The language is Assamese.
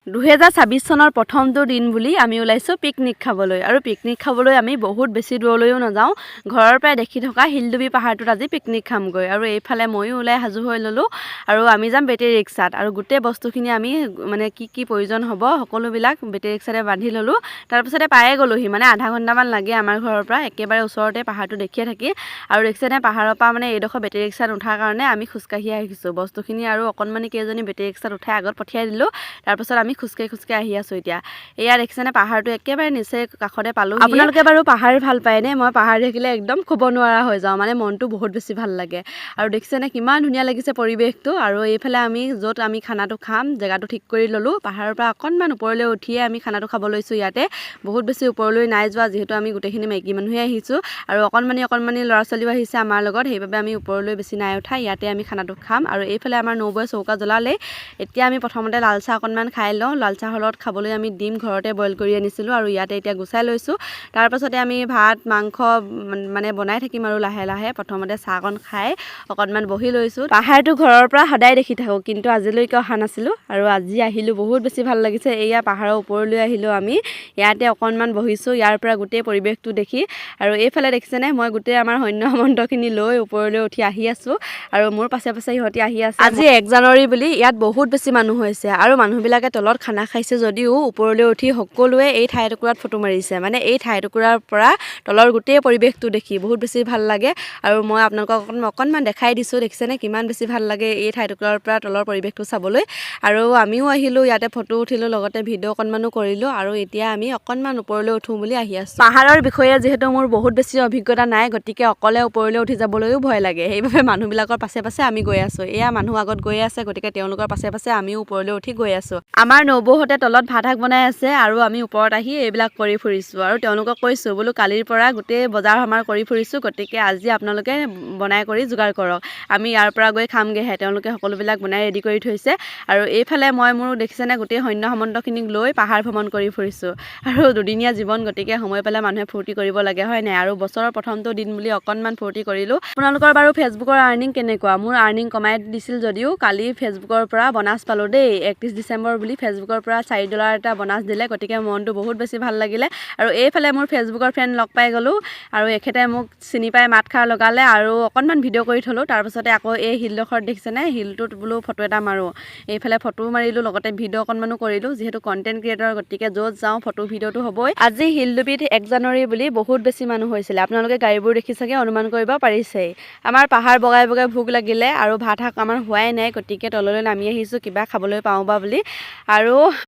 2026 চনৰ প্ৰথমটো দিন বুলি আমি ওলাইছোঁ পিকনিক খাবলৈ আৰু পিকনিক খাবলৈ আমি বহুত বেছি দূৰলৈও নাযাওঁ ঘৰৰ পৰাই দেখি থকা হিলডুবি পাহাৰটোত আজি পিকনিক খামগৈ আৰু এইফালে ময়ো ওলাই সাজু হৈ ল'লোঁ আৰু আমি যাম বেটেৰী ৰিক্সাত আৰু গোটেই বস্তুখিনি আমি মানে কি প্ৰয়োজন হ'ব সকলোবিলাক বেটেৰী ৰিক্সাতে বান্ধি ল'লোঁ তাৰপিছতে পায়ে গ'লোহি মানে আধা ঘণ্টামান লাগে আমাৰ ঘৰৰ পৰা একেবাৰে ওচৰতে পাহাৰটো দেখিয়ে থাকি আৰু ৰিক্সাতে পাহাৰৰ পৰা মানে এইডোখৰ বেটেৰী ৰিক্সাত উঠাৰ কাৰণে আমি খোজকাঢ়ি আহিছোঁ বস্তুখিনি আৰু অকণমানি কেইজনী বেটেৰী ৰিক্সাত উঠাই আগত পঠিয়াই দিলোঁ তাৰপিছত আমি খোজকাঢ়ি আহি আছোঁ এতিয়া এয়া দেখিছেনে পাহাৰটো একেবাৰে নিচে কাষতে পালোঁ আপোনালোকে বাৰু পাহাৰ ভাল পায়নে মই পাহাৰ দেখিলে একদম খুব নোৱাৰা হৈ যাওঁ মানে মনটো বহুত বেছি ভাল লাগে আৰু দেখিছেনে কিমান ধুনীয়া লাগিছে পৰিৱেশটো আৰু এইফালে আমি য'ত আমি খানাটো খাম জেগাটো ঠিক কৰি ল'লোঁ পাহাৰৰ পৰা অকণমান ওপৰলৈ উঠিয়ে আমি খানাটো খাব লৈছোঁ ইয়াতে বহুত বেছি ওপৰলৈ নাই যোৱা যিহেতু আমি গোটেইখিনি মাইকী মানুহে আহিছোঁ আৰু অকণমানি ল'ৰা ছোৱালীও আহিছে আমাৰ লগত সেইবাবে আমি ওপৰলৈ বেছি নাই উঠা ইয়াতে আমি খানাটো খাম আৰু এইফালে আমাৰ নবৌয়ে চৌকা জ্বলালে এতিয়া আমি প্ৰথমতে লাল চাহ অকণমান খাই লওঁ লাল চাহৰ লগত খাবলৈ আমি ডিম ঘৰতে বইল কৰি আনিছিলোঁ আৰু ইয়াতে এতিয়া গুচাই লৈছোঁ তাৰপাছতে আমি ভাত মাংস মানে বনাই থাকিম আৰু লাহে লাহে প্ৰথমতে চাহকণ খাই অকণমান বহি লৈছোঁ পাহাৰটো ঘৰৰ পৰা সদায় দেখি থাকোঁ কিন্তু আজিলৈকে অহা নাছিলোঁ আৰু আজি আহিলোঁ বহুত বেছি ভাল লাগিছে এয়া পাহাৰৰ ওপৰলৈ আহিলোঁ আমি ইয়াতে অকণমান বহিছোঁ ইয়াৰ পৰা গোটেই পৰিৱেশটো দেখি আৰু এইফালে দেখিছেনে মই গোটেই আমাৰ সৈন্য সামন্তখিনি লৈ ওপৰলৈ উঠি আহি আছোঁ আৰু মোৰ পাছে পাছে সিহঁতি আহি আছে আজি 1 জানুৱাৰী বুলি ইয়াত বহুত বেছি মানুহ হৈছে আৰু মানুহবিলাকে তলত খানা খাইছে যদিও ওপৰলৈ উঠি সকলোৱে এই ঠাইটুকুৰাত ফটো মাৰিছে মানে এই ঠাইটুকুৰাৰ পৰা তলৰ গোটেই পৰিৱেশটো দেখি বহুত বেছি ভাল লাগে আৰু মই আপোনালোকক অকণমান দেখাই দিছোঁ দেখিছেনে কিমান বেছি ভাল লাগে এই ঠাইটুকুৰাৰ পৰা তলৰ পৰিৱেশটো চাবলৈ আৰু আমিও আহিলোঁ ইয়াতে ফটো উঠিলোঁ লগতে ভিডিঅ' অকণমানো কৰিলোঁ আৰু এতিয়া আমি অকণমান ওপৰলৈ উঠোঁ বুলি আহি আছোঁ পাহাৰৰ বিষয়ে যিহেতু মোৰ বহুত বেছি অভিজ্ঞতা নাই গতিকে অকলে ওপৰলৈ উঠি যাবলৈও ভয় লাগে সেইবাবে মানুহবিলাকৰ পাছে পাছে আমি গৈ আছোঁ এয়া মানুহ আগত গৈ আছে গতিকে তেওঁলোকৰ পাছে পাছে আমিও ওপৰলৈ উঠি গৈ আছোঁ আমাৰ নবৌহঁতে তলত ভাত শাক বনাই আছে আৰু আমি ওপৰত আহি এইবিলাক কৰি ফুৰিছোঁ আৰু তেওঁলোকক কৈছোঁ বোলো কালিৰ পৰা গোটেই বজাৰ সমাৰ কৰি ফুৰিছোঁ গতিকে আজি আপোনালোকে বনাই কৰি যোগাৰ কৰক আমি ইয়াৰ পৰা গৈ খামগৈহে তেওঁলোকে সকলোবিলাক বনাই ৰেডি কৰি থৈছে আৰু এইফালে মই মোৰ দেখিছেনে গোটেই সৈন্য সামন্তখিনিক লৈ পাহাৰ ভ্ৰমণ কৰি ফুৰিছোঁ আৰু দুদিনীয়া জীৱন গতিকে সময় পালে মানুহে ফূৰ্তি কৰিব লাগে হয় নাই আৰু বছৰৰ প্ৰথমটো দিন বুলি অকণমান ফূৰ্তি কৰিলোঁ আপোনালোকৰ বাৰু ফেচবুকৰ আৰ্নিং কেনেকুৱা মোৰ আৰ্নিং কমাই দিছিল যদিও কালি ফেচবুকৰ পৰা বনাছ পালোঁ দেই 31 ডিচেম্বৰ বুলি ফেচবুকৰ পৰা $4 এটা বনাছ দিলে গতিকে মনটো বহুত বেছি ভাল লাগিলে আৰু এইফালে মোৰ ফেচবুকৰ ফ্ৰেণ্ড লগ পাই গ'লোঁ আৰু এখেতে মোক চিনি পাই মাতষাৰ লগালে আৰু অকণমান ভিডিঅ' কৰি থ'লোঁ তাৰপিছতে আকৌ এই হিলডোখৰত দেখিছেনে হিলটোত বোলো ফটো এটা মাৰোঁ এইফালে ফটো মাৰিলোঁ লগতে ভিডিঅ' অকণমানো কৰিলোঁ যিহেতু কণ্টেণ্ট ক্ৰিয়েটৰ গতিকে য'ত যাওঁ ফটো ভিডিঅ'টো হ'বই আজি হিলডুবিত 1 জানুৱাৰী বুলি বহুত বেছি মানুহ হৈছিলে আপোনালোকে গাড়ীবোৰ দেখি চাগে অনুমান কৰিব পাৰিছেই আমাৰ পাহাৰ বগাই বগাই ভোক লাগিলে আৰু ভাত শাক আমাৰ হোৱাই নাই গতিকে তললৈ নামি আহিছোঁ কিবা খাবলৈ পাওঁ বা বুলি আৰু